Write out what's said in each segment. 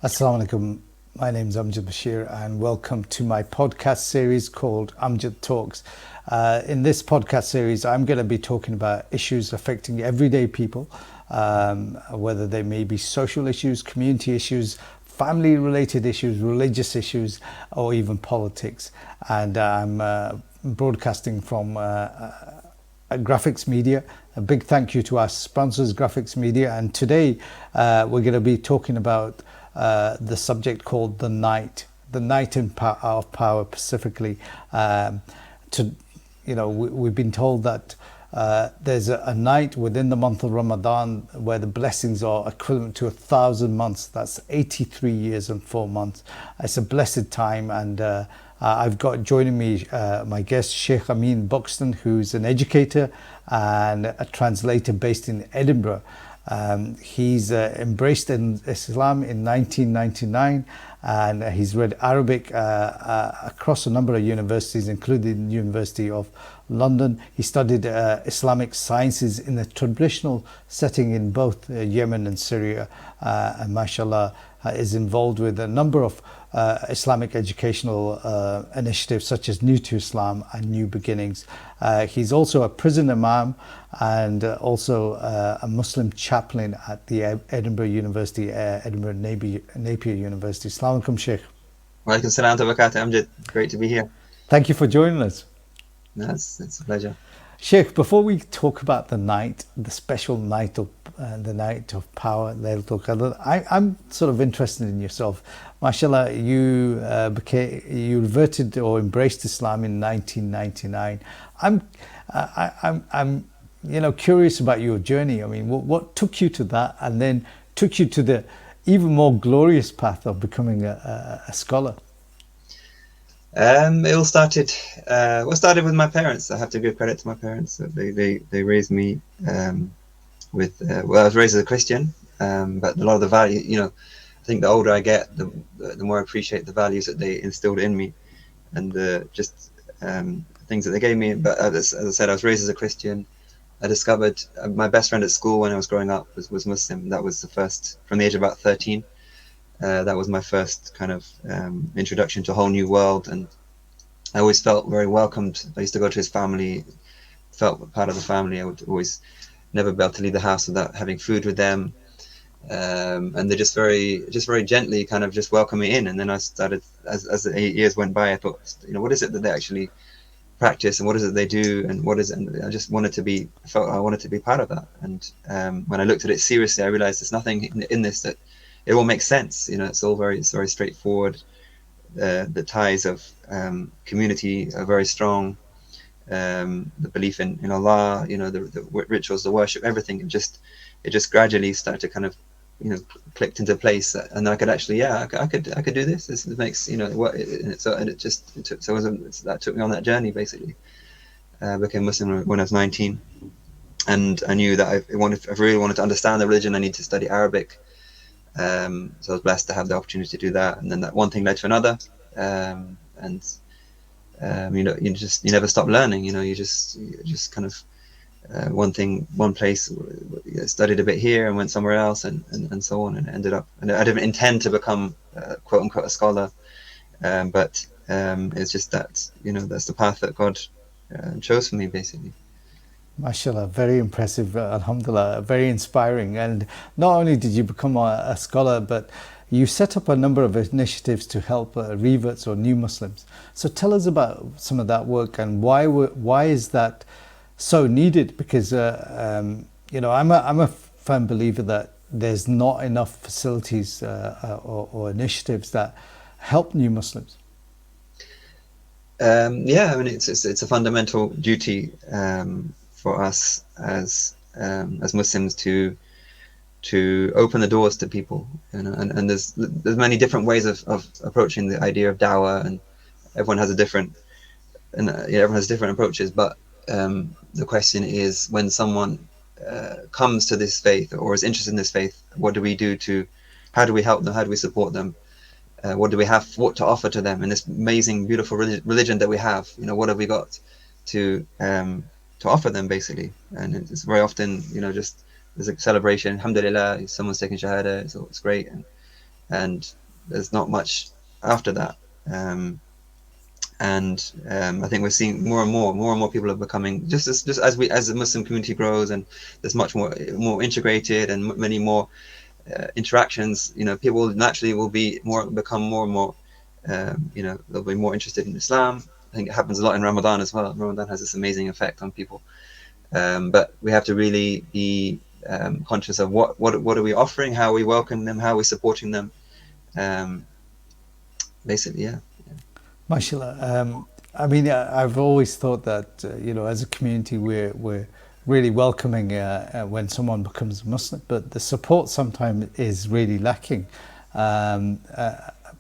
Assalamu alaikum. My name is Amjid and welcome to my podcast series called Amjid Talks. In this podcast series, I'm going to be talking about issues affecting everyday people, whether they may be social issues, community issues, family related issues, religious issues, or even politics. And I'm broadcasting from Graphics Media. A big thank you to our sponsors, Graphics Media. And today we're going to be talking about the subject called the night of power, specifically. We've been told that there's a night within the month of Ramadan where the blessings are equivalent to 1,000 months. That's 83 years and 4 months. It's a blessed time, and I've got joining me my guest Shaykh Amin Buxton, who's an educator and a translator based in Edinburgh. He's embraced in Islam in 1999, and he's read Arabic across a number of universities, including the University of London. He studied Islamic sciences in a traditional setting in both Yemen and Syria, and mashallah is involved with a number of Islamic educational initiatives such as New to Islam and New Beginnings. He's also a prison imam and also a Muslim chaplain at the Edinburgh University, Edinburgh Napier University. Assalamu alaikum, Sheikh. Wa alaikum salam wa barakatuh, Amjid. Great to be here. Thank you for joining us. It's a pleasure. Sheikh, before we talk about the night, the special night of the night of power, laylatul qadr, I'm sort of interested in yourself. Mashallah, you reverted or embraced Islam in 1999. I'm curious about your journey. I mean, what took you to that, and then took you to the even more glorious path of becoming a scholar? It all started. Started with my parents. I have to give credit to my parents. They raised me with. I was raised as a Christian, but a lot of the value, I think the older I get, the more I appreciate the values that they instilled in me, and just things that they gave me. But as I said, I was raised as a Christian. I discovered my best friend at school when I was growing up was Muslim. That was the first, from the age of about 13. That was my first kind of introduction to a whole new world, and I always felt very welcomed. I used to go to his family, felt part of the family. I would always never be able to leave the house without having food with them, and they just very gently kind of just welcome me in. And then I started, as the 8 years went by, I thought, what is it that they actually practice, and what is it they do, and what is it? And I just wanted to be, I wanted to be part of that. And when I looked at it seriously, I realized there's nothing in this that it all makes sense. It's all it's very straightforward. The ties of community are very strong. The belief in Allah, the rituals, the worship, everything. It just gradually started to kind of, clicked into place, and I could actually, I could do this. This makes, that took me on that journey basically. I became Muslim when I was 19, and I knew that I really wanted to understand the religion. I need to study Arabic. So I was blessed to have the opportunity to do that, and then that one thing led to another, you never stop learning. You just kind of one place, studied a bit here and went somewhere else, and so on, and ended up. And I didn't intend to become quote unquote a scholar, but it's just that that's the path that God chose for me basically. Mashallah, very impressive, alhamdulillah, very inspiring. And not only did you become a scholar, but you set up a number of initiatives to help reverts or new Muslims. So tell us about some of that work, and why is that so needed? Because I'm a firm believer that there's not enough facilities or initiatives that help new Muslims. It's a fundamental duty for us as Muslims to open the doors to people, and there's many different ways of approaching the idea of dawah, and everyone has different approaches. But the question is, when someone comes to this faith or is interested in this faith, what do we do how do we help them? How do we support them? What do we have to offer to them in this amazing, beautiful religion that we have? What have we got to offer them basically? And it's very often, just there's a celebration, alhamdulillah, someone's taking shahada, so it's great, and there's not much after that. I think we're seeing more and more people are becoming just as the Muslim community grows, and there's much more integrated and many more interactions. People naturally will become more and more. They'll be more interested in Islam. I think it happens a lot in Ramadan as well. Ramadan has this amazing effect on people, but we have to really be conscious of what are we offering, how are we welcoming them, how are we supporting them. Basically, yeah. MashaAllah. I mean, I've always thought that, as a community, we're really welcoming when someone becomes Muslim, but the support sometimes is really lacking.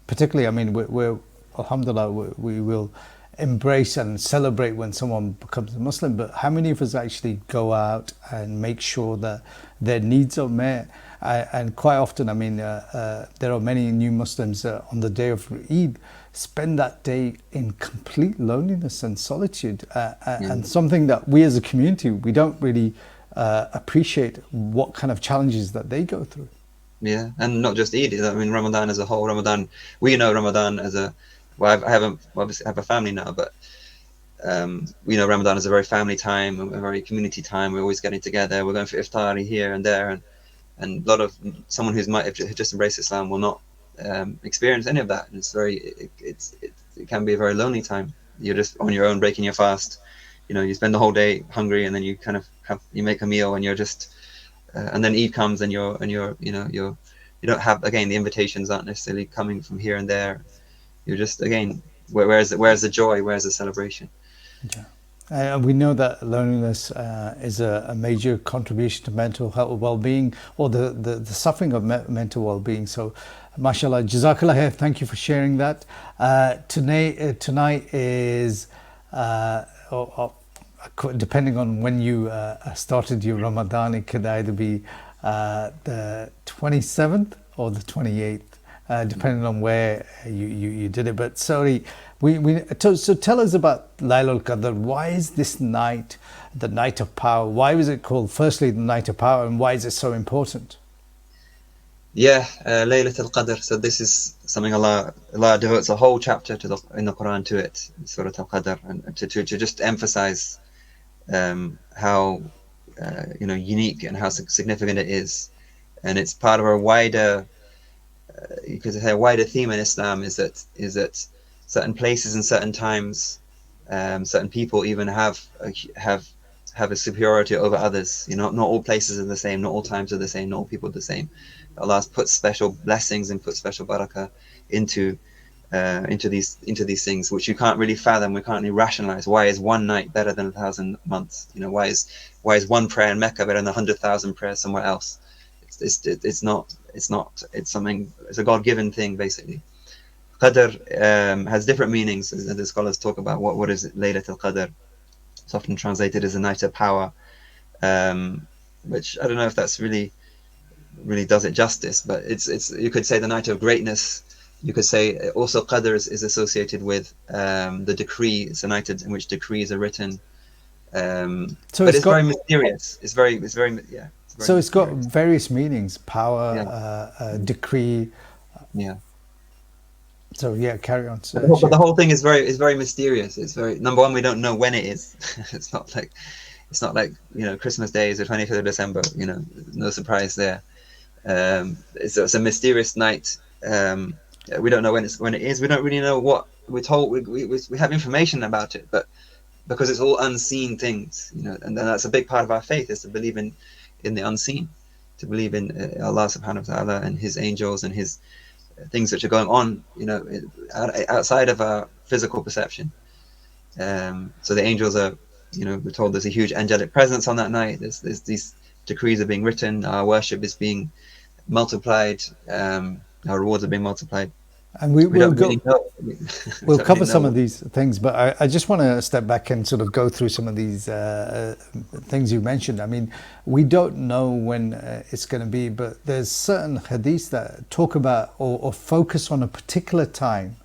Particularly, I mean, we're alhamdulillah, we will embrace and celebrate when someone becomes a Muslim, but how many of us actually go out and make sure that their needs are met? And quite often, I mean, there are many new Muslims on the day of Eid spend that day in complete loneliness and solitude, and something that we as a community, we don't really appreciate what kind of challenges that they go through. Yeah, and not just Eid. I mean, Ramadan as a whole. We know Ramadan as a. Well, obviously have a family now, but we know Ramadan is a very family time, a very community time. We're always getting together. We're going for iftar here and there, and a lot of someone who might have just embraced Islam will not experience any of that. And it can be a very lonely time. You're just on your own, breaking your fast. You spend the whole day hungry, and then you kind of you make a meal, and you're just. And then Eid comes, and you don't have, again, the invitations aren't necessarily coming from here and there. You're just, again, where's the joy? Where's the celebration? Yeah. We know that loneliness is a major contribution to mental health well-being, or the suffering of mental well-being. So, mashallah, jazakallah khair, thank you for sharing that. Tonight is, depending on when you started your Ramadan, it could either be the 27th or the 28th, depending on where you did it. But sorry, so tell us about Laylatul Qadr. Why is this night the night of power? Why was it called, firstly, the night of power, and why is it so important? Yeah, laylatul qadr. So this is something Allah devotes a whole chapter in the Quran to it, Surah Al-Qadr, and to just emphasize how unique and how significant it is. And it's part of a wider, you could say, a wider theme in Islam is that certain places and certain times, certain people even have a superiority over others. Not all places are the same, not all times are the same, not all people are the same. Allah has put special blessings and put special barakah into these things, which you can't really fathom. We can't really rationalize. Why is one night better than 1,000 months? Why is one prayer in Mecca better than 100,000 prayers somewhere else? It's something. It's a God-given thing, basically. Qadr has different meanings, as the scholars talk about. What is Laylatul Qadr? It's often translated as a night of power, which I don't know if that's really does it justice, but it's you could say the night of greatness. You could say also Qadr is associated with the decree. It's a night in which decrees are written. So but it's very mysterious. It's very yeah. So it's got various meanings: power, decree. Yeah. So yeah, carry on. But the whole thing is very mysterious. It's very, number one, we don't know when it is. It's not like Christmas Day is the 25th of December. No surprise there. It's a mysterious night. We don't know when it is. We don't really know what we're told. We have information about it, but because it's all unseen things, and that's a big part of our faith, is to believe in the unseen, to believe in Allah subhanahu wa ta'ala and His angels and His things which are going on, outside of our physical perception. So the angels are, we're told there's a huge angelic presence on that night. There's these decrees are being written. Our worship is being multiplied. Our rewards are being multiplied. And we'll cover some of these things, but I just want to step back and sort of go through some of these things you mentioned. I mean, we don't know when it's going to be, but there's certain hadiths that talk about or focus on a particular time,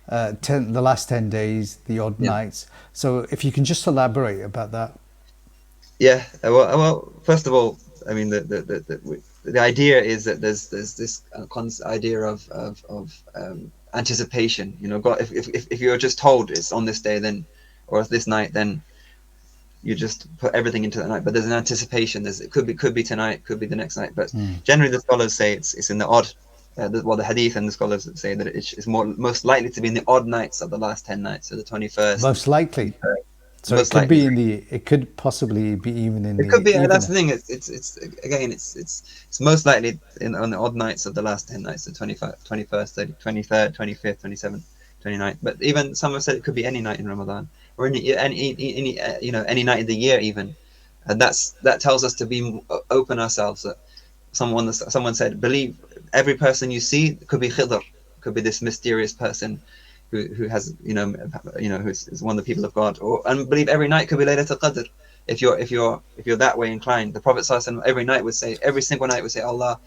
the last 10 days, the odd nights. So if you can just elaborate about that. Yeah, well, first of all, I mean, the the idea is that there's this idea of anticipation. You know, God, if you're just told it's on this day, then, or this night, then you just put everything into that night. But there's an anticipation. It could be tonight, could be the next night. But generally, the scholars say it's in the odd. The hadith and the scholars say that it's most likely to be in the odd nights of the last 10 nights, so the 21st. Most likely. So it could be it could possibly be even in the. It could be. evening. That's the thing. It's most likely on the odd nights of the last 10 nights, the 21st, 23rd, 25th, 27th, 29th. But even some have said it could be any night in Ramadan, or any night in the year even, and that tells us to be open ourselves. That someone said, believe every person you see could be Khidr, could be this mysterious person who has who's one of the people of God, and believe every night could be laylatul qadr. If you're that way inclined, the Prophet ﷺ every single night would say, Allah,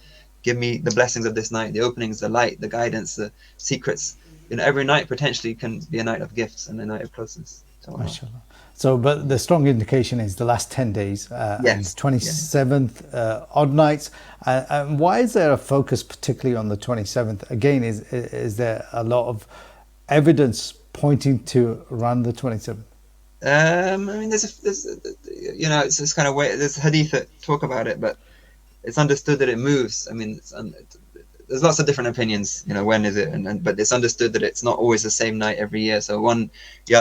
give me the blessings of this night, the openings, the light, the guidance, the secrets. Every night potentially can be a night of gifts and a night of closeness to Allah. MashaAllah. So, but the strong indication is the last 10 days, and 27th, odd nights. And why is there a focus particularly on the 27th? Again, is there a lot of evidence pointing to around the 27th? I mean, there's it's this kind of way. There's hadith that talk about it, but it's understood that it moves. I mean, there's lots of different opinions. When is it? But it's understood that it's not always the same night every year. So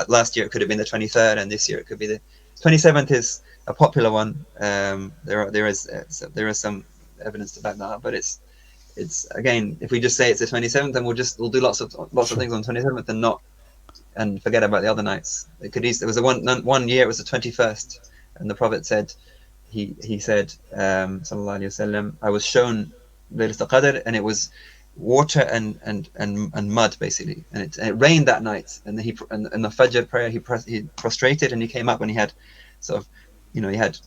last year it could have been the 23rd, and this year it could be the 27th. Is a popular one. There is some evidence to back that up, but it's again, if we just say it's the 27th, then we'll do lots of things on 27th and forget about the other nights. There was one year it was the 21st, and the Prophet said, he said, sallallahu alaihi wasallam, I was shown Laylatul Qadr, and it was water and mud basically, and it rained that night, and the Fajr prayer he prostrated, and he came up and he had sort of he had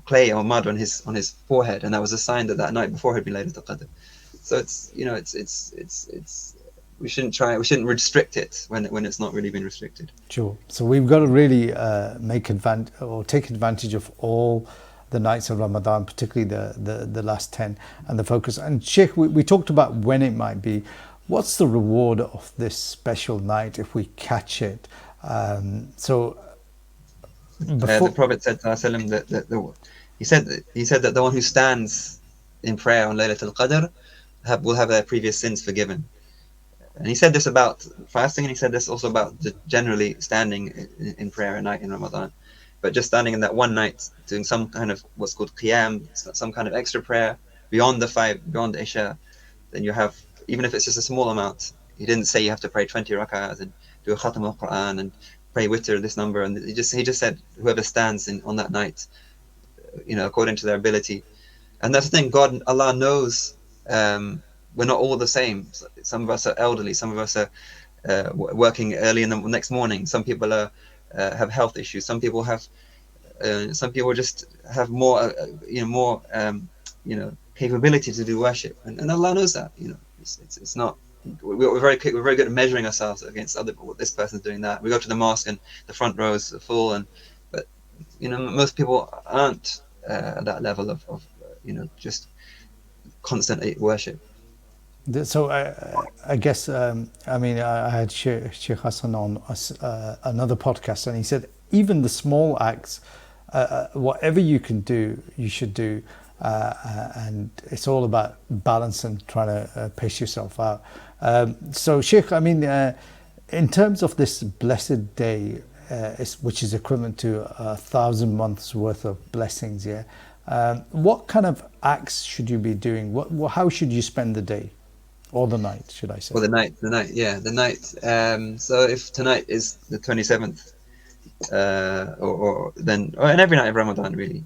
clay or mud on his forehead, and that was a sign that night before had been Laylatul Qadr. So we shouldn't restrict it when it's not really been restricted. Sure. So we've got to really take advantage of all the nights of Ramadan, particularly the last 10, and the focus. And Sheikh, we talked about when it might be. What's the reward of this special night if we catch it? The Prophet said that he said that the one who stands in prayer on Laylatul Qadr will have their previous sins forgiven. And he said this about fasting, and he said this also about generally standing in prayer at night in Ramadan. But just standing in that one night, doing some kind of what's called qiyam, some kind of extra prayer beyond the Isha, then you have, even if it's just a small amount. He didn't say you have to pray 20 rak'ahs and do a khatam of Quran and pray witr this number, and he just said whoever stands on that night, according to their ability. And that's the thing, Allah knows we're not all the same. Some of us are elderly, some of us are working early in the next morning, some people have health issues, some people just have more capability to do worship, and Allah knows that. It's not, we're very good at measuring ourselves against other people. This person's doing that. We go to the mosque and the front rows are full, but most people aren't at that level of just constant worship. So I guess I had Sheikh Hassan on another podcast, and he said even the small acts, whatever you can do, you should do, and it's all about balance and trying to pace yourself out. So Sheikh, in terms of this blessed day, which is equivalent to 1,000 months worth of blessings, what kind of acts should you be doing? How should you spend the day? Or the night, should I say? Well, the night. So if tonight is the 27th, and every night of Ramadan, really,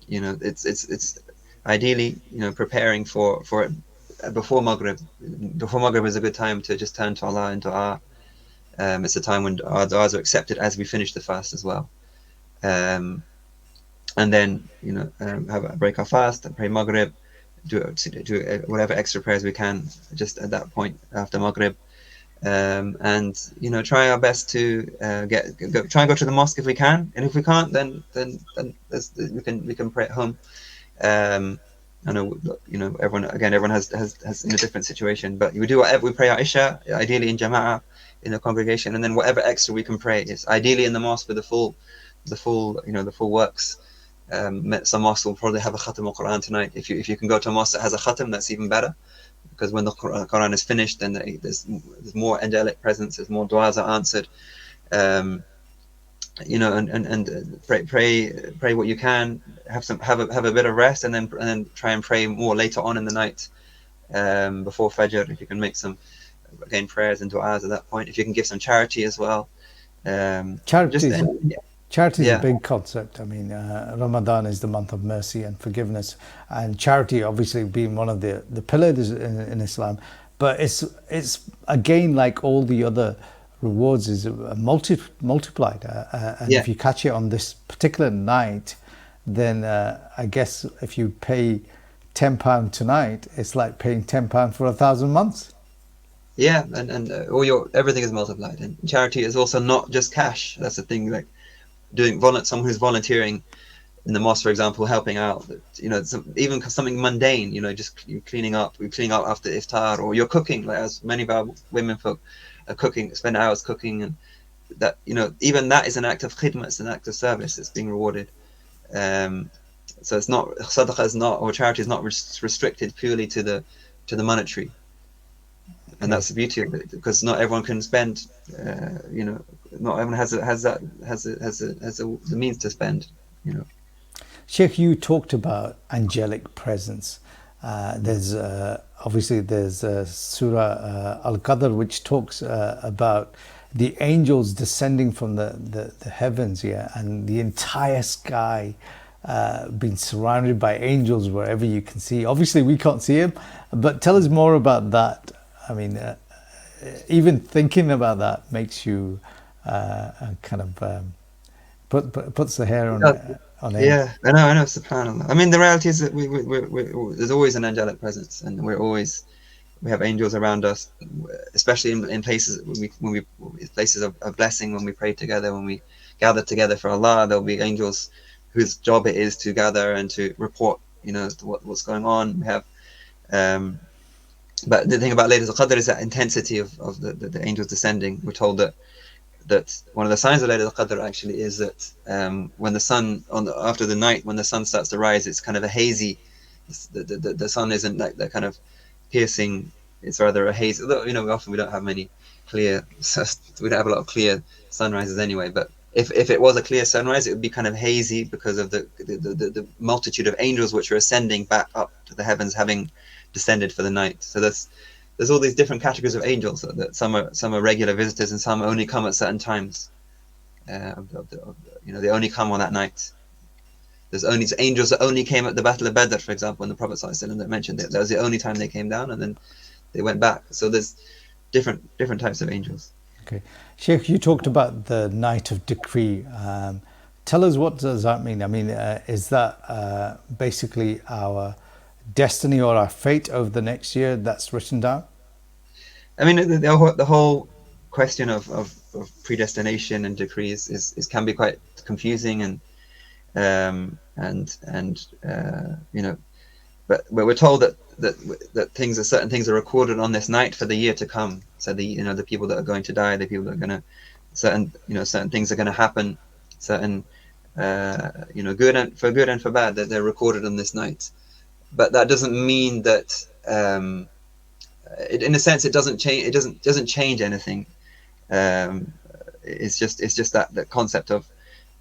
it's ideally, preparing for it before Maghrib. Before Maghrib is a good time to just turn to Allah and dua. It's a time when our du'as are accepted as we finish the fast as well. And then, break our fast and pray Maghrib. Do whatever extra prayers we can just at that point after Maghrib, and try our best to try and go to the mosque if we can, and if we can't, then we can pray at home. I know, everyone has in a different situation, but we do whatever. We pray our Isha, ideally in Jama'ah, in the congregation, and then whatever extra we can pray is ideally in the mosque with the full works. Some mosques will probably have a khatam al Quran tonight. If you can go to a mosque that has a khatam, that's even better, because when the Quran is finished, then there's more angelic presence, there's more du'as are answered. And pray what you can, have a bit of rest, and then try and pray more later on in the night, before Fajr, if you can make some prayers and du'as at that point. If you can give some charity as well. Charity is a big concept. I mean, Ramadan is the month of mercy and forgiveness, and charity obviously being one of the pillars in Islam. But it's again, like all the other rewards, is multiplied. And if you catch it on this particular night, then I guess if you pay £10 tonight, it's like paying £10 for 1,000 months. Yeah, and everything is multiplied. And charity is also not just cash. That's the thing. Like someone who's volunteering in the mosque, for example, helping out, even something mundane, just cleaning up after iftar, or you're cooking, like as many of our women folk are cooking, spend hours cooking, and that, even that is an act of khidmah, it's an act of service, it's being rewarded. So it's not, sadaqah is not, or charity is not restricted purely to the monetary. And that's the beauty of it, because not everyone can spend, not everyone has the means to spend, Sheikh, you talked about angelic presence. There's obviously Surah Al-Qadr, which talks about the angels descending from the heavens, and the entire sky being surrounded by angels wherever you can see. Obviously, we can't see them, but tell us more about that. I mean, even thinking about that makes you kind of puts the hair on end. Yeah, I know, subhanAllah. I mean, the reality is that there's always an angelic presence, and we have angels around us, especially in places places of blessing, when we pray together, when we gather together for Allah. There'll be angels whose job it is to gather and to report, what's going on. We have. But the thing about laylatul qadr is that intensity of the angels descending. We're told that one of the signs of laylatul qadr actually is that when the sun after the night, when the sun starts to rise, it's kind of a hazy. The sun isn't like that kind of piercing. It's rather a haze. Although often we don't have many clear. We don't have a lot of clear sunrises anyway. But if it was a clear sunrise, it would be kind of hazy because of the multitude of angels which are ascending back up to the heavens, having descended for the night. So there's all these different categories of angels. That some are regular visitors, and some only come at certain times. They only come on that night. There's only angels that only came at the Battle of Badr, for example, when the Prophet ﷺ mentioned it. That was the only time they came down, and then they went back. So there's different types of angels. Okay, Sheikh, you talked about the night of decree. Tell us, what does that mean? I mean, is that basically our destiny or our fate over the next year that's written down? I mean, the whole question of predestination and decrees can be quite confusing, and but we're told that certain things are recorded on this night for the year to come. So the people that are going to die, the people that are going to certain things are going to happen, certain good and for bad, that they're recorded on this night. But that doesn't mean that in a sense it doesn't change. It doesn't change anything. It's just that concept of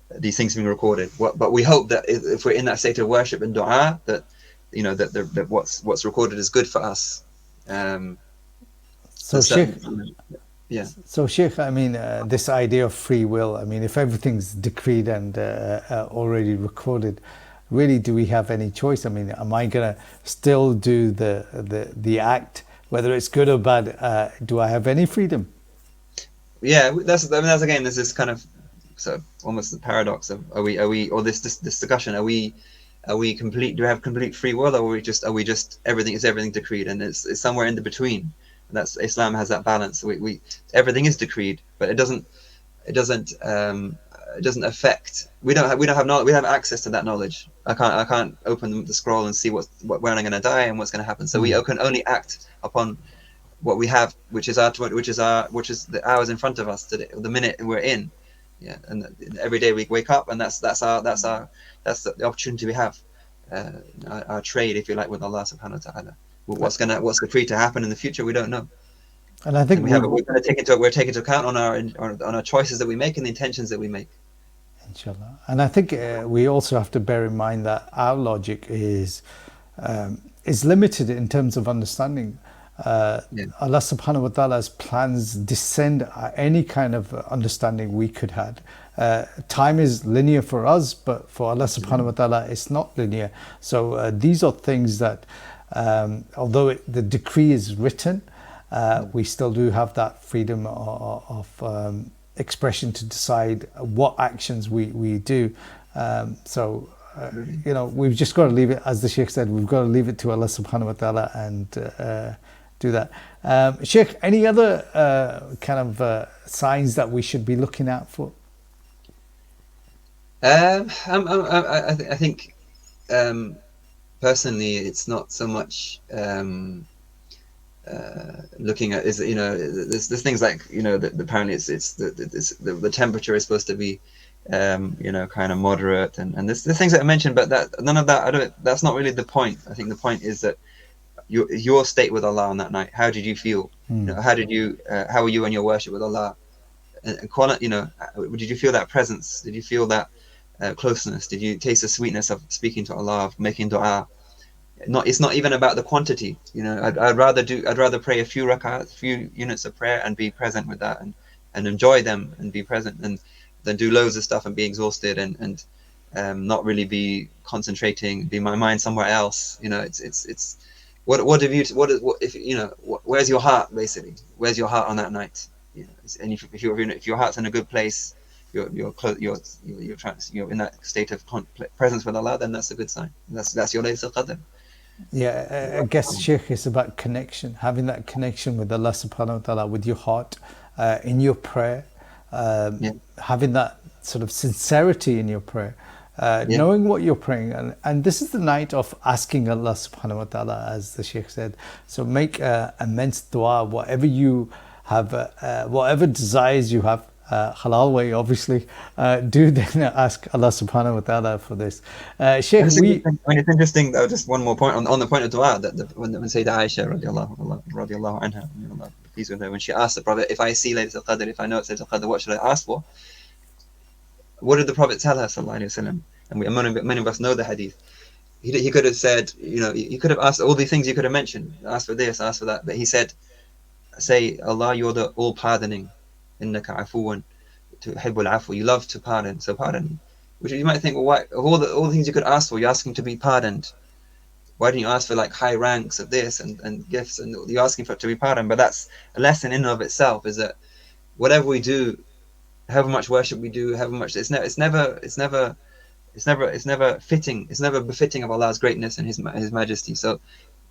these things being recorded. But we hope that if we're in that state of worship and du'a, that that what's recorded is good for us. So Sheikh, yeah. So Sheikh, I mean, this idea of free will. I mean, if everything's decreed and already recorded, really, do we have any choice? I mean, am I gonna still do the act, whether it's good or bad? Do I have any freedom? Yeah, that's again, there's this kind of almost the paradox of are we or this discussion, are we complete? Do we have complete free will, or are we just everything decreed, and it's somewhere in the between? And that's Islam has that balance. We everything is decreed, but it doesn't affect. We don't have access to that knowledge. I can't open the scroll and see when I'm going to die and what's going to happen. So we can only act upon what we have, which is the hours in front of us today, the minute we're in. Yeah, and every day we wake up, and that's the opportunity we have, our trade, if you like, with Allah subhanahu wa ta'ala. What's the free to happen in the future, we don't know. And I think we're going to take into account on our choices that we make and the intentions that we make. Inshallah. And I think we also have to bear in mind that our logic is limited in terms of understanding. Allah subhanahu wa ta'ala's plans descend at any kind of understanding we could have. Time is linear for us, but for Allah subhanahu wa ta'ala it's not linear. So these are things that although the decree is written, we still do have that freedom of expression to decide what actions we do. We've just got to leave it, as the Shaykh said, we've got to leave it to Allah subhanahu wa ta'ala and do that. Shaykh, any other kind of signs that we should be looking out for? I think personally, it's not so much looking at, there's things like, apparently it's the temperature is supposed to be kind of moderate, and there's things that I mentioned, but none of that, that's not really the point. I think the point is that your state with Allah on that night. How did you feel? How were you in your worship with Allah? And quality, did you feel that presence? Did you feel that closeness? Did you taste the sweetness of speaking to Allah, of making dua? It's not even about the quantity. I'd rather pray a few rak'ahs, few units of prayer, and be present with that, and enjoy them and be present, and then do loads of stuff and be exhausted and not really be concentrating, be my mind somewhere else. It's where's your heart, basically? Where's your heart on that night? And if your heart's in a good place, you're in that state of presence with Allah, then that's a good sign. That's your laylatul qadr. Yeah, I guess, Shaykh, it's about connection, having that connection with Allah subhanahu wa ta'ala, with your heart, in your prayer, having that sort of sincerity in your prayer, knowing what you're praying. And this is the night of asking Allah subhanahu wa ta'ala, as the Shaykh said. So make immense dua, whatever you have, whatever desires you have, halal way, obviously, do then ask Allah subhanahu wa ta'ala for this. Shaykh, it's interesting though, just one more point on the point of dua, that when Sayyidah Aisha radiallahu anha, please with her, when she asked the Prophet, if I see Laylatul Qadr, if I know it's Laylatul Qadr, what should I ask for? What did the Prophet tell her, sallallahu alayhi wa sallam? And many of us know the hadith. He could have said, he could have asked all the things you could have mentioned, ask for this, ask for that, but he said, say, Allah, you're the all pardoning. Innaka afuwan tuhibbul afu. You love to pardon, so pardon me. Which you might think, well, why, of all the things you could ask for, you're asking to be pardoned. Why didn't you ask for like high ranks of this and gifts, and you're asking for it to be pardoned? But that's a lesson in and of itself, is that whatever we do, however much worship we do, however much it's never fitting. It's never befitting of Allah's greatness and His majesty. So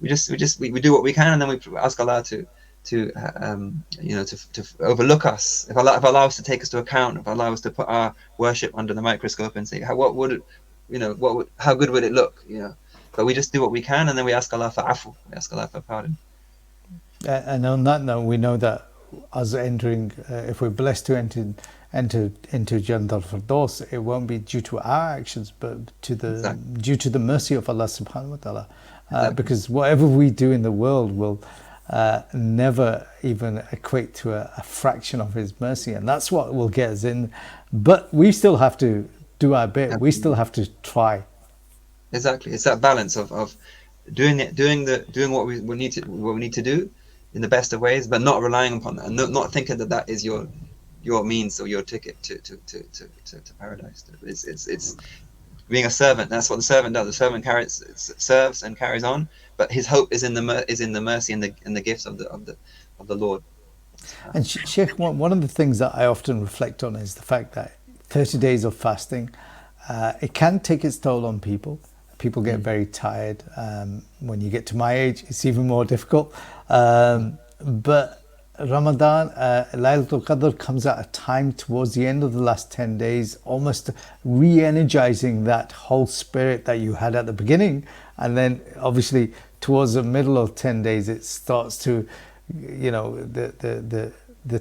we do what we can, and then we ask Allah to overlook us. If Allah was to take us to account, if Allah was to put our worship under the microscope and say, how good would it look? But we just do what we can, and then we ask Allah for afu. We ask Allah for pardon. And on that note, we know that us entering, if we're blessed to enter into Jannat al-Firdaus, it won't be due to our actions, but due to the mercy of Allah subhanahu wa ta'ala. Because whatever we do in the world will never even equate to a fraction of His mercy, and that's what will get us in. But we still have to do our bit. Absolutely. We still have to try. Exactly, it's that balance of doing what we need to do in the best of ways, but not relying upon that, and not thinking that is your means or your ticket to paradise. It's being a servant. That's what the servant does. The servant serves and carries on, but his hope is in the mercy and the gifts of the Lord. And Shaykh, one of the things that I often reflect on is the fact that 30 days of fasting, it can take its toll on people. People get very tired. When you get to my age, it's even more difficult. But Ramadan, Laylatul Qadr comes at a time towards the end of the last 10 days, almost re-energizing that whole spirit that you had at the beginning. And then obviously towards the middle of 10 days, it starts to, the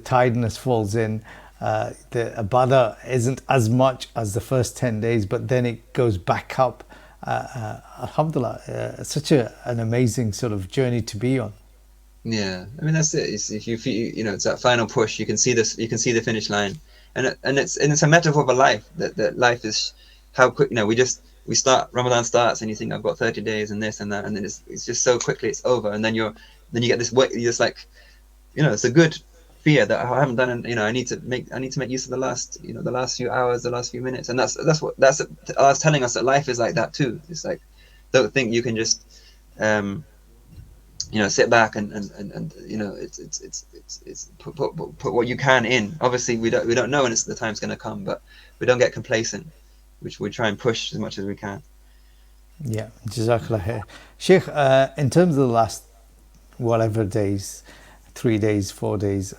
tiredness falls in. The ibadah isn't as much as the first 10 days, but then it goes back up. Alhamdulillah, such an amazing sort of journey to be on. Yeah, I mean that's it. If you feel, it's that final push. You can see this. You can see the finish line, and it's a metaphor for life. That life is how quick. We start. Ramadan starts, and you think I've got 30 days and this and that, and then it's just so quickly it's over, and then you get this weight. You're just like, it's a good fear that I haven't done, and I need to make use of the last few hours, the last few minutes, and that's us telling us that life is like that too. It's like, don't think you can just sit back and it's put what you can in. Obviously we don't know when the time's going to come, but we don't get complacent, which we try and push as much as we can. Yeah, Jazakallah khair. Sheikh, in terms of the last whatever days, 3 days, 4 days,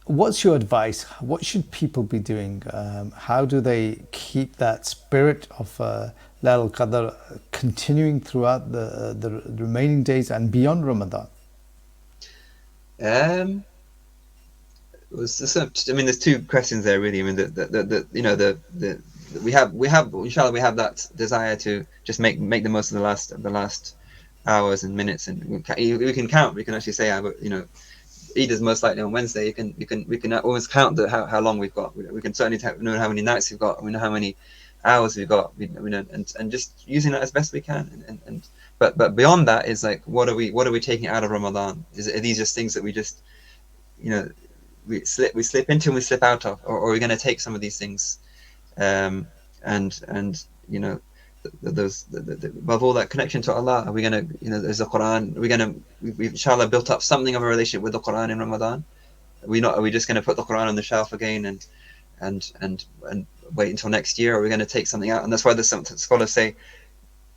what's your advice? What should people be doing? How do they keep that spirit of Laylatul Qadr continuing throughout the remaining days and beyond Ramadan? There's two questions there really. I mean, we have inshallah we have that desire to just make the most of the last hours and minutes, and we can count. We can actually say, Eid is most likely on Wednesday. We can almost count how long we've got. We can certainly know how many nights we've got. We know how many hours we've got. We know, and just using that as best we can. But beyond that is like, what are we taking out of Ramadan? Are these just things that we just we slip into and we slip out of, or are we going to take some of these things, above all that connection to Allah, are we going to, there's the Quran, we've inshallah built up something of a relationship with the Quran in Ramadan. Are we just going to put the Quran on the shelf again and wait until next year? Or are we going to take something out? And that's why there's some scholars say,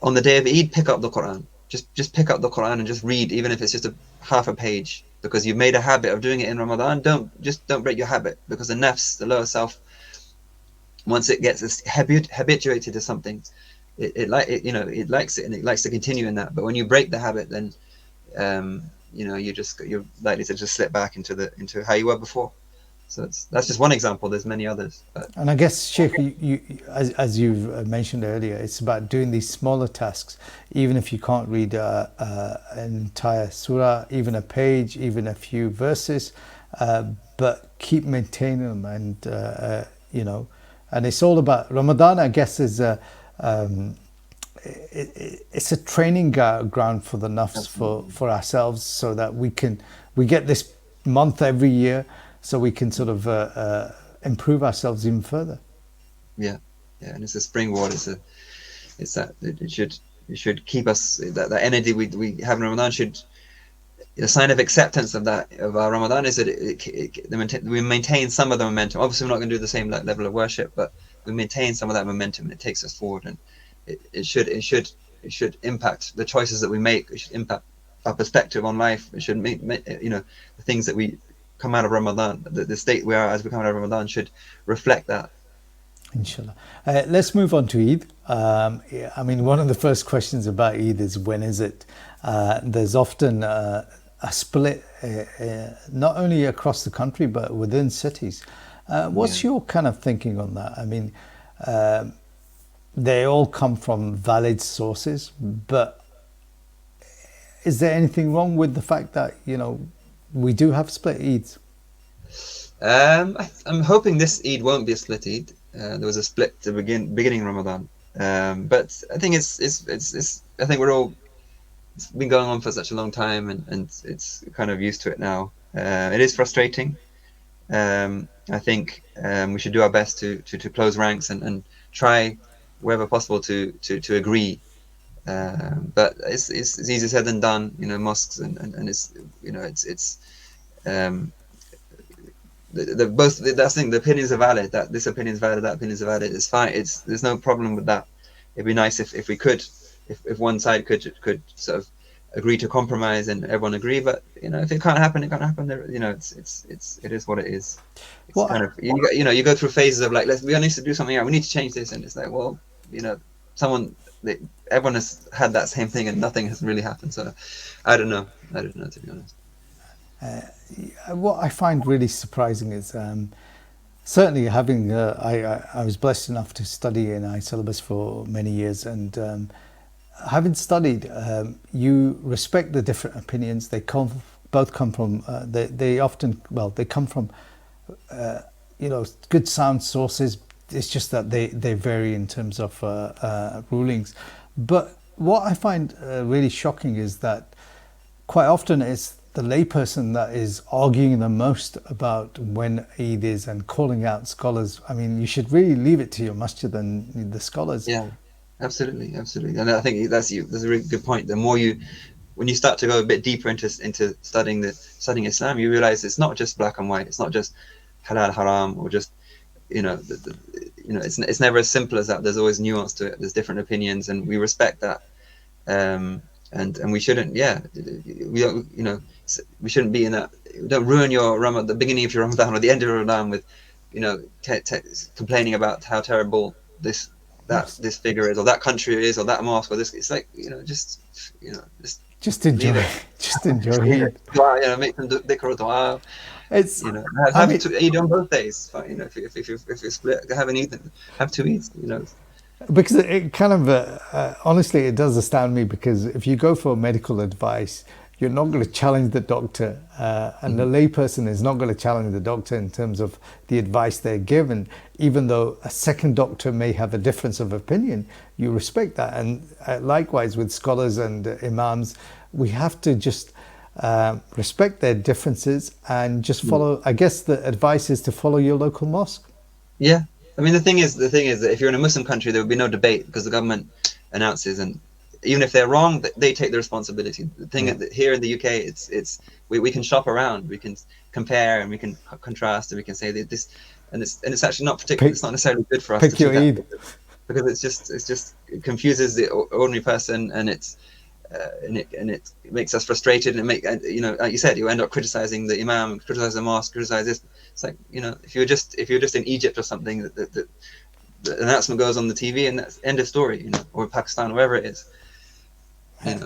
on the day of Eid, pick up the Quran. Just pick up the Quran and just read, even if it's just half a page, because you've made a habit of doing it in Ramadan. Don't break your habit, because the nafs, the lower self, once it gets habituated to something, it likes it and it likes to continue in that. But when you break the habit, then you're likely to just slip back into how you were before. So that's just one example. There's many others. And I guess, Sheikh, as you've mentioned earlier, it's about doing these smaller tasks, even if you can't read an entire surah, even a page, even a few verses, but keep maintaining them. And and it's all about Ramadan, I guess, is it's a training ground for the nafs, for ourselves, so that we get this month every year, so we can sort of improve ourselves even further. Yeah, and it's a springboard. It should keep us, that energy we have in Ramadan should. A sign of acceptance of our Ramadan is that we maintain some of the momentum. Obviously, we're not going to do the same level of worship, but we maintain some of that momentum, and it takes us forward. And it should impact the choices that we make. It should impact our perspective on life. It should make the things that we come out of Ramadan, the state we are as we come out of Ramadan, should reflect that. Inshallah. Let's move on to Eid. I mean, one of the first questions about Eid is, when is it? There's often a split, not only across the country, but within cities. What's your kind of thinking on that? I mean, they all come from valid sources, but is there anything wrong with the fact that, we do have split Eids? I'm hoping this Eid won't be a split Eid. There was a split to beginning Ramadan, but I think I think it's been going on for such a long time, and it's kind of used to it now. It is frustrating. I think we should do our best to close ranks and try wherever possible to agree. But it's easier said than done. Mosques and it's the opinions are valid. That this opinion is valid, that opinion is valid. It's fine. There's no problem with that. It'd be nice if we could, if one side could sort of agree to compromise and everyone agree. But if it can't happen, it can't happen. It is what it is. It's kind Well, of you go through phases of like, we need to do something out. We need to change this, and it's like, well, someone everyone has had that same thing, and nothing has really happened. So I don't know to be honest. what I find really surprising is certainly having I was blessed enough to study in High syllabus for many years, and having studied, you respect the different opinions. They both come from they often they come from good sound sources. It's just that they vary in terms of rulings. But what I find really shocking is that quite often it's the layperson that is arguing the most about when Eid is and calling out scholars. I mean, you should really leave it to your masjid and the scholars. Yeah, absolutely, and I think that's a really good point. The more when you start to go a bit deeper into studying Islam, you realize it's not just black and white. It's not just halal, haram, or just it's never as simple as that. There's always nuance to it. There's different opinions, and we respect that. And we shouldn't, we don't, we shouldn't be in that. Don't ruin your Ramadan, the beginning of your Ramadan or the end of Ramadan with, complaining about how terrible this figure is, or that country is, or that mosque, or this. It's like, just enjoy it. Just enjoy it. Make them dhikr or dua. It's have Eid on both days. If you split, have an Eid, have 2 Eids. Because it kind of honestly, it does astound me, because if you go for medical advice, you're not going to challenge the doctor, and the layperson is not going to challenge the doctor in terms of the advice they're given, even though a second doctor may have a difference of opinion. You respect that. And likewise with scholars and imams, we have to just respect their differences and just follow. I guess the advice is to follow your local mosque. Yeah, I mean, the thing is that if you're in a Muslim country, there would be no debate, because the government announces, and even if they're wrong, they take the responsibility. The thing is that here in the UK, we can shop around, we can compare, and we can contrast, and we can say that this, and it's actually not particularly, it's not necessarily good for us pick to your do Eid. that, because it confuses the ordinary person, and it makes us frustrated, and like you said, you end up criticizing the imam, criticize the mosque, criticize this. It's like, if you're just in Egypt or something, the announcement goes on the TV, and that's end of story, or Pakistan, wherever it is.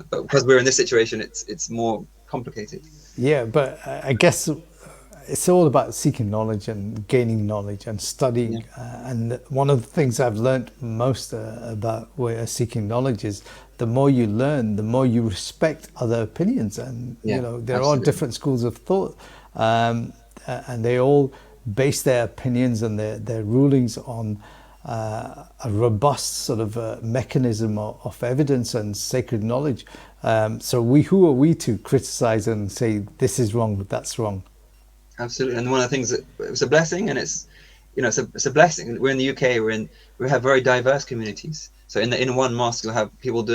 But because we're in this situation, it's more complicated. Yeah, but I guess it's all about seeking knowledge and gaining knowledge and studying. And one of the things I've learned most about seeking knowledge is the more you learn, the more you respect other opinions. And there absolutely. are different schools of thought, and they all base their opinions and their rulings on a robust sort of mechanism of evidence and sacred knowledge. So who are we to criticize and say this is wrong, that's wrong? Absolutely. And one of the things that it's a blessing, and it's a blessing. We're in the UK. We have very diverse communities. So in one mosque, you'll have people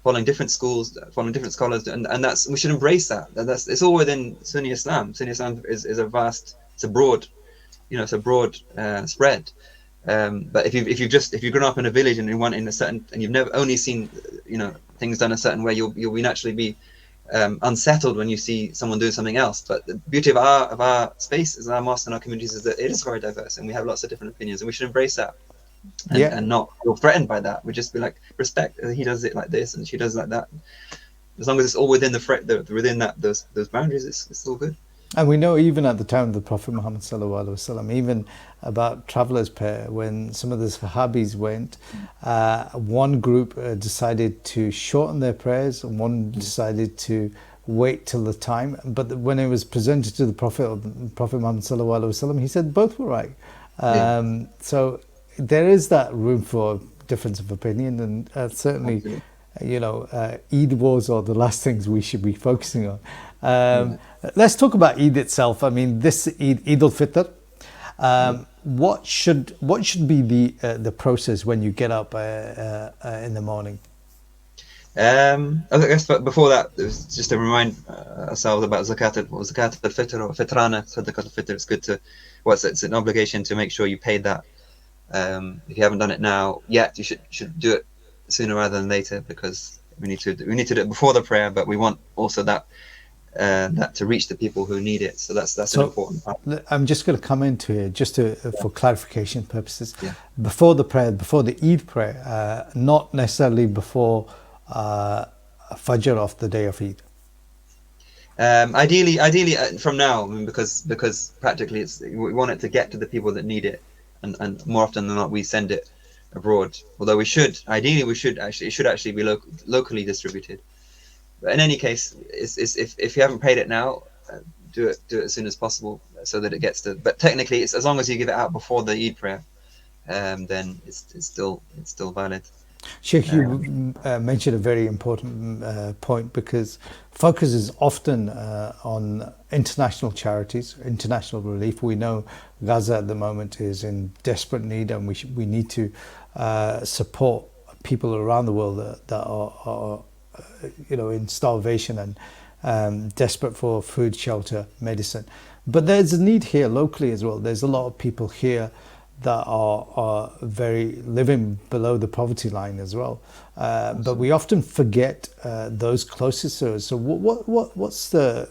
following different schools, following different scholars, and that's, we should embrace that. It's all within Sunni Islam. Sunni Islam is a vast, it's a broad spread. But if you've grown up in a village and and you've never only seen things done a certain way, you'll naturally be unsettled when you see someone doing something else. But the beauty of our spaces, our mosques and our communities, is that it is very diverse, and we have lots of different opinions, and we should embrace that, and not feel threatened by that. We just be like, respect, he does it like this and she does it like that. As long as it's all within those boundaries, it's all good. And we know even at the time of the Prophet Muhammad sallallahu alaihi wasallam, even about travelers' prayer, when some of the Sahabis went, one group decided to shorten their prayers, and one decided to wait till the time. But when it was presented to the Prophet Muhammad sallallahu alaihi wasallam, he said both were right. So there is that room for difference of opinion, and certainly, Eid wars are the last things we should be focusing on. Let's talk about Eid itself. I mean, this Eid al-Fitr. What should be the process when you get up in the morning? I guess before that, it was just to remind ourselves about zakat al-fitr or fitrana, sadaqat al-fitr. It's good to, it's an obligation to make sure you pay that. If you haven't done it now yet, you should do it sooner rather than later, because We need to do it before the prayer, but we want also that to reach the people who need it. So that's an important part. I'm just going to come into here just for clarification purposes. Yeah. Before the prayer, before the Eid prayer, not necessarily before Fajr of the day of Eid. Ideally from now, I mean, because practically we want it to get to the people that need it, and more often than not we send it abroad. Although it should actually be locally distributed. But in any case, if you haven't prayed it now, do it as soon as possible so that it gets to. But technically, it's as long as you give it out before the Eid prayer, then it's still valid. Sheikh, you mentioned a very important point, because focus is often on international charities, international relief. We know Gaza at the moment is in desperate need, and we need to support people around the world that are in starvation and desperate for food, shelter, medicine. But there's a need here locally as well. There's a lot of people here that are living below the poverty line as well. But we often forget those closest to us. So what's the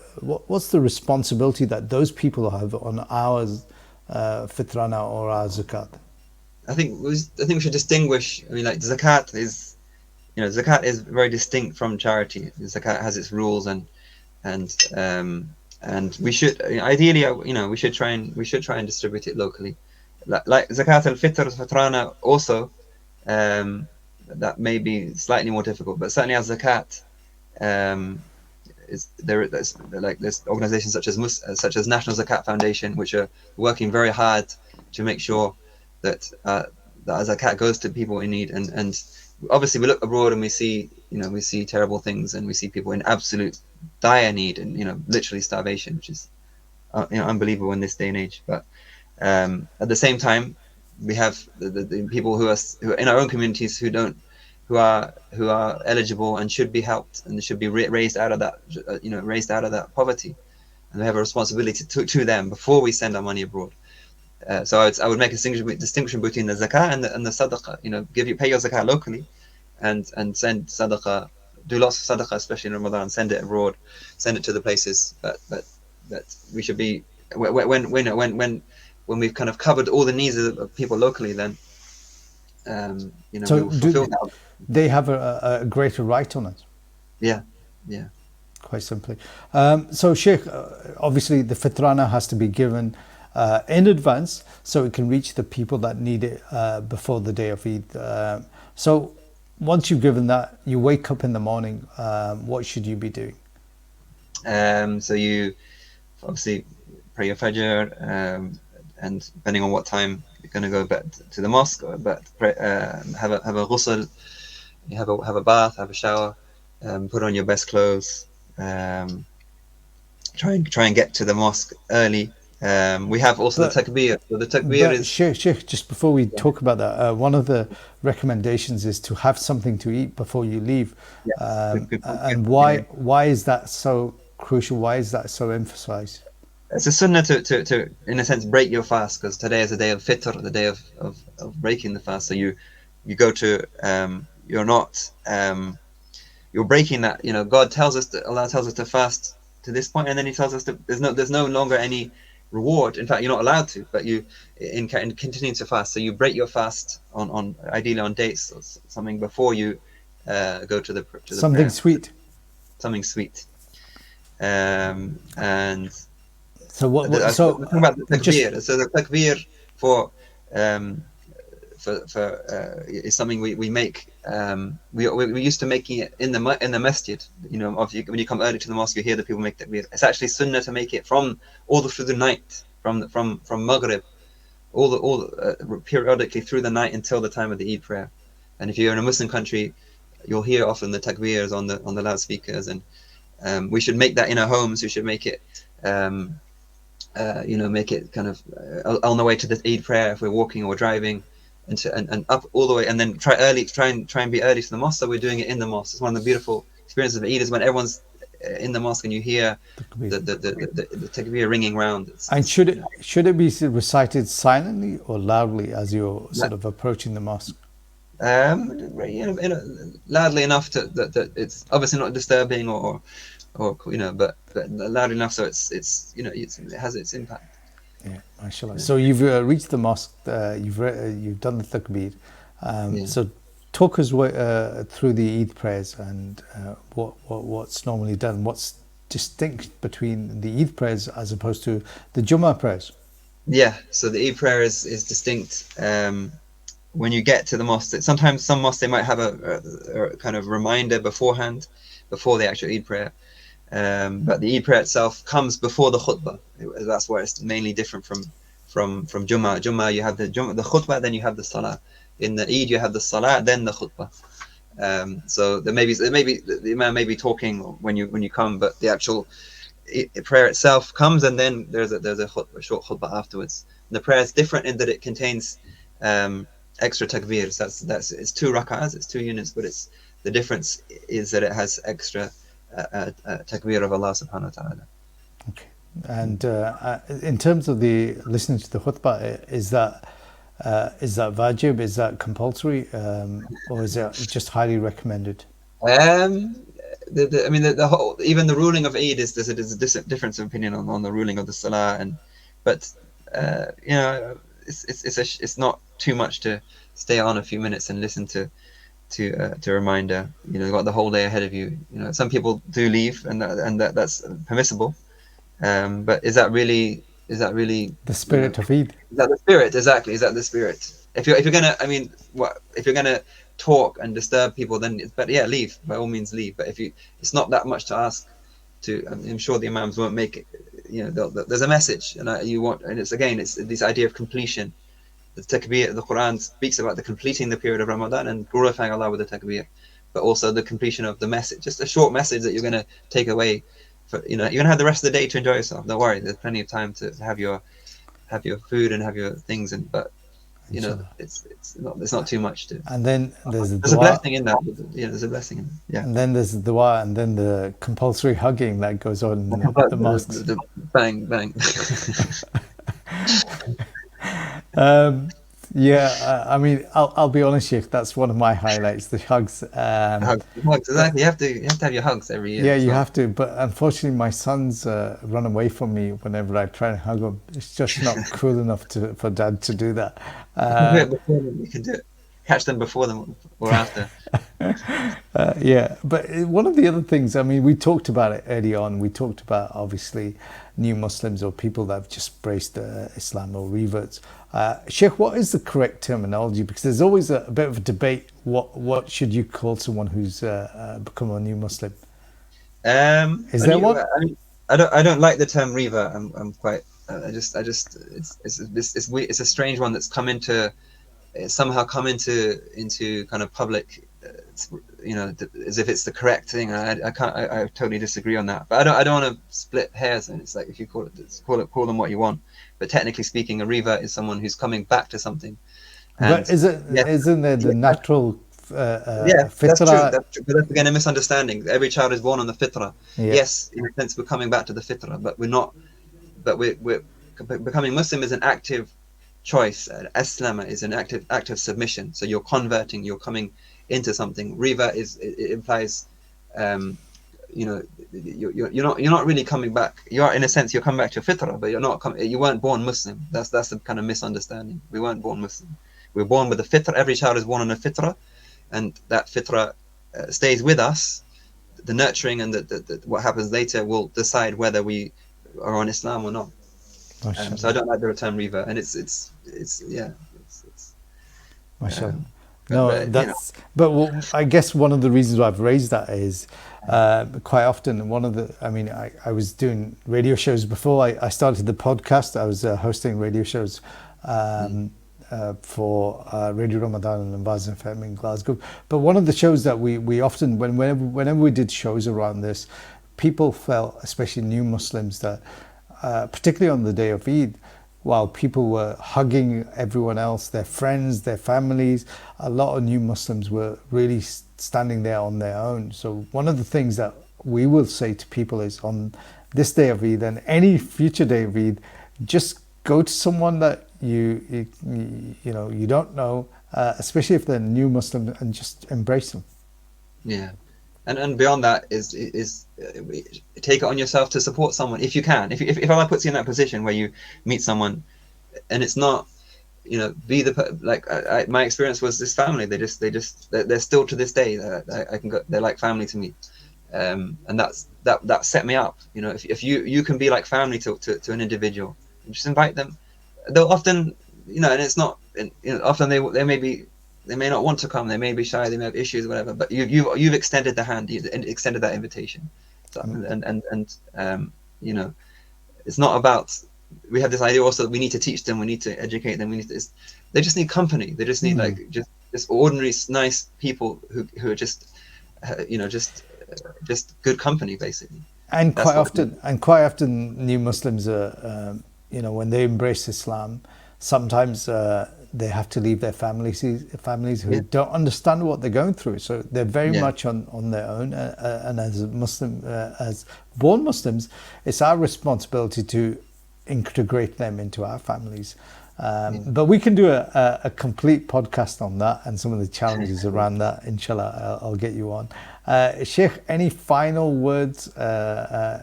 responsibility that those people have on our fitrana or our zakat? I think we should distinguish. I mean, like zakat is very distinct from charity. Zakat has its rules, and we should ideally, we should try and distribute it locally. Like zakat al-fitr, fitrana also, that may be slightly more difficult, but certainly as zakat, there's organizations such as National Zakat Foundation, which are working very hard to make sure that zakat goes to people in need, and obviously we look abroad and we see terrible things, and we see people in absolute dire need, and literally starvation, which is unbelievable in this day and age. But at the same time, we have the people who are in our own communities who are eligible and should be helped, and should be raised out of that poverty, and we have a responsibility to them before we send our money abroad. So I would make a distinction between the zakah and the sadaqah. Pay your zakah locally, and send sadaqah. Do lots of sadaqah, especially in Ramadan. Send it abroad, send it to the places. But we should be when we've kind of covered all the needs of people locally, then so we will fulfill that. They have a greater right on it. Yeah. Quite simply. So Sheikh, obviously the fitrana has to be given in advance so it can reach the people that need it before the day of Eid. So once you've given that, you wake up in the morning, what should you be doing? So you obviously pray your Fajr, and depending on what time you're going to go back to the mosque, but have a ghusl, you have a bath, have a shower, put on your best clothes, try and get to the mosque early. We have also the takbir. So the takbir is... Sheikh, just before we talk about that, one of the recommendations is to have something to eat before you leave. And why is that so crucial? Why is that so emphasized? It's a sunnah to in a sense break your fast, because today is the day of Fitr, the day of breaking the fast. So you go to you're breaking that. Allah tells us to fast to this point, and then He tells us that there's no longer any reward. In fact, you're not allowed to, but you in continuing to fast. So you break your fast on ideally on dates or something before you go to the something prayer. Something sweet. And so what? So about the takbir. So the takbir is something we make. We used to making it in the masjid. When you come early to the mosque, you hear the people make takbir. It's actually sunnah to make it from all through the night, from Maghrib, periodically through the night until the time of the Eid prayer. And if you're in a Muslim country, you'll hear often the takbirs on the loudspeakers, and we should make that in our homes. We should make it. Make it kind of on the way to the Eid prayer if we're walking or driving, and up all the way, and then try and be early to the mosque. So we're doing it in the mosque. It's one of the beautiful experiences of Eid is when everyone's in the mosque and you hear the takbir ringing round. And should it be recited silently or loudly as you're sort of approaching the mosque? Loudly enough that it's obviously not disturbing or but loud enough so it has its impact. Yeah, mashallah. So you've reached the mosque, you've done the takbir. Yeah. So talk us through the Eid prayers and what's normally done. What's distinct between the Eid prayers as opposed to the Jummah prayers? Yeah, so the Eid prayer is distinct. When you get to the mosque, sometimes some mosques they might have a kind of reminder beforehand, before the actual Eid prayer. But the Eid prayer itself comes before the khutbah. That's where it's mainly different from Jummah. Jummah, you have the khutbah, then you have the salah. In the Eid, you have the salah, then the khutbah. So there may be the imam may be talking when you come, but the actual prayer itself comes, and then there's a short khutbah afterwards. And the prayer is different in that it contains extra takbirs. It's 2 rak'ahs, it's 2 units, but the difference is that it has extra takbir of Allah subhanahu wa ta'ala. Okay. And in terms of the listening to the khutbah, is that wajib? Is that compulsory, or is it just highly recommended? The whole, even the ruling of Eid there's a difference of opinion on the ruling of the salah, but it's not too much to stay on a few minutes and listen to a reminder. You've got the whole day ahead of you. Some people do leave, and that's permissible. But is that really The spirit of Eid? Is that the spirit? Exactly. Is that the spirit? If you're gonna, if you're gonna talk and disturb people, then it's better. Yeah, leave. By all means, leave. But it's not that much to ask. I'm sure the imams won't make it. There's a message, and it's this idea of completion. The takbir, the Quran speaks about the completing the period of Ramadan and glorifying Allah with the takbir, but also the completion of the message. Just a short message that you're going to take away. You're going to have the rest of the day to enjoy yourself. Don't worry, there's plenty of time to have your food and have your things, but it's not too much to. And then there's a blessing in that. There's a blessing in it. Yeah. And then there's the dua, and then the compulsory hugging that goes on in the mosques. The bang bang. I'll be honest, Sheikh, that's one of my highlights, the hugs. Hugs, exactly. You have to have your hugs every year. Yeah, you have to, but unfortunately my sons run away from me whenever I try and hug them. It's just not cool enough for Dad to do that. You can do it. Catch them before them or after. Yeah, but one of the other things, we talked about it early on. We talked about, obviously, new Muslims or people that have just embraced Islam or reverts. Sheikh, what is the correct terminology? Because there's always a bit of a debate. What should you call someone who's become a new Muslim? Is there one? I don't like the term revert. I'm quite. It's a strange one that's somehow come into kind of public, as if it's the correct thing. I totally disagree on that. But I don't want to split hairs, and it's like, if you call them what you want. But technically speaking, a revert is someone who's coming back to something. But isn't there the natural fitrah? That's true. But that's again a misunderstanding. Every child is born on the fitrah. Yeah. Yes, in a sense we're coming back to the fitrah, but we're not. But we're becoming Muslim is an active choice. Aslama is an active submission. So you're converting, you're coming into something. Revert it implies, you're not really coming back. You are, in a sense, you're coming back to your fitrah, but you weren't born Muslim. That's the kind of misunderstanding. We weren't born Muslim. We're born with a fitrah. Every child is born on a fitrah, and that fitrah stays with us. The nurturing and what happens later will decide whether we are on Islam or not. So I don't like the term revert, and it's Mashallah. But I guess one of the reasons why I've raised that is quite often I was doing radio shows before I started the podcast. I was hosting radio shows for Radio Ramadan and Amjid FM in Glasgow. But one of the shows that we often, whenever we did shows around this, people felt, especially new Muslims, that particularly on the day of Eid, while people were hugging everyone else, their friends, their families, a lot of new Muslims were really standing there on their own. So one of the things that we will say to people is, on this day of Eid and any future day of Eid, just go to someone that you don't know especially if they're new Muslim, and just embrace them. Yeah, and beyond that is take it on yourself to support someone if you can. If Allah puts you in that position where you meet someone and it's not, you know, be the like my experience was this family. They're still to this day. I can go. They're like family to me, and that set me up. You know, if you can be like family to an individual, just invite them. They'll often, you know, and it's not, you know, often they may not want to come. They may be shy. They may have issues, whatever. But you've extended the hand. You've extended that invitation. So, and you know, it's not about. We have this idea also that we need to teach them. We need to educate them. They just need company. They just need like just ordinary nice people who are just you know, just good company basically. And quite often, new Muslims are, you know, when they embrace Islam, sometimes they have to leave their families who don't understand what they're going through. So they're very much on their own. And as as born Muslims, it's our responsibility to integrate them into our families. But we can do a complete podcast on that and some of the challenges around that. Inshallah, I'll get you on. Shaykh, any final words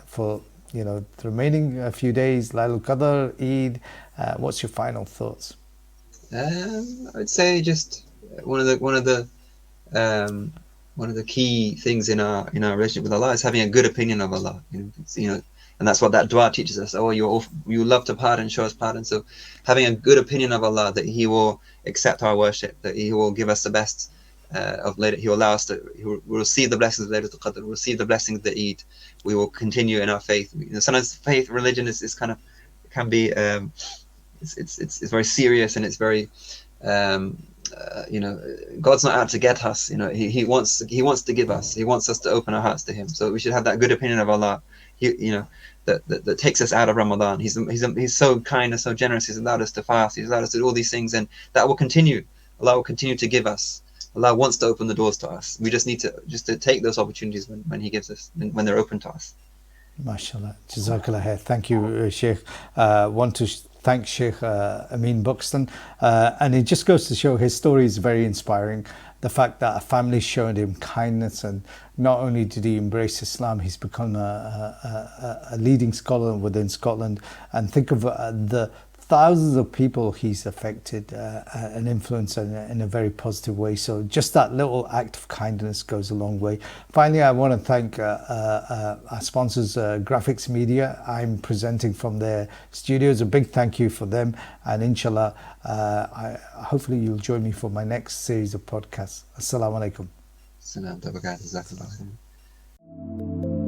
for, you know, the remaining few days, laylatul qadr, Eid? What's your final thoughts? I would say just one of the key things in our relationship with Allah is having a good opinion of Allah. You know, and that's what that dua teaches us. Oh, you love to pardon, show us pardon. So having a good opinion of Allah, that He will accept our worship, that He will give us the best of later. He will allow us to. He will receive the blessings of laylatul qadr. We'll receive the blessings of the Eid. We will continue in our faith. You know, sometimes faith, religion is kind of, it can be. It's very serious, and it's very. You know, God's not out to get us. You know, He wants to give us. He wants us to open our hearts to Him. So we should have that good opinion of Allah. You know, that takes us out of Ramadan. He's so kind and so generous. He's allowed us to fast. He's allowed us to do all these things, and that will continue. Allah will continue to give us. Allah wants to open the doors to us. We just need to take those opportunities when He gives us, when they're open to us. MashaAllah. Jazakallah khair. Thank you, Shaykh. Want to thank Shaykh Amin Buxton. And it just goes to show his story is very inspiring. The fact that a family showed him kindness, and not only did he embrace Islam, he's become a leading scholar within Scotland. And think of the thousands of people he's affected and influenced in a very positive way. So just that little act of kindness goes a long way. Finally, I want to thank our sponsors, Graphics Media. I'm presenting from their studios. A big thank you for them. And inshallah, hopefully you'll join me for my next series of podcasts. Assalamu alaikum. Assalamu alaikum.